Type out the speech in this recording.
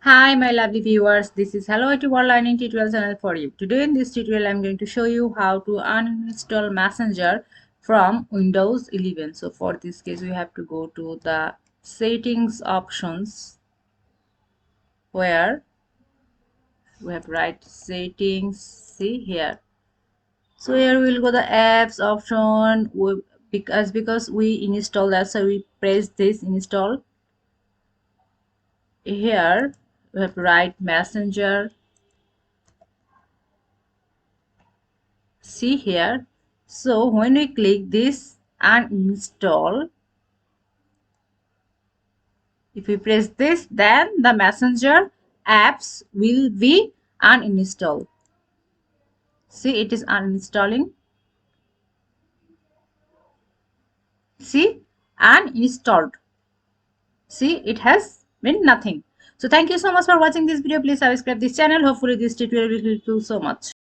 Hi my lovely viewers, this is Hello IT World Learning Tutorial channel for you. Today in this tutorial I am going to show you how to uninstall Messenger from Windows 11. So for this case we have to go to the settings options where we have to write settings, see here. So here we'll go the apps option because we install that, so we press this install. Here we have to write Messenger. See here. So when we click this and install, if we press this, then the Messenger apps will be uninstalled. See, it is uninstalling. See, uninstalled. See, it has been nothing. So thank you so much for watching this video. Please subscribe this channel. Hopefully this tutorial will help you so much.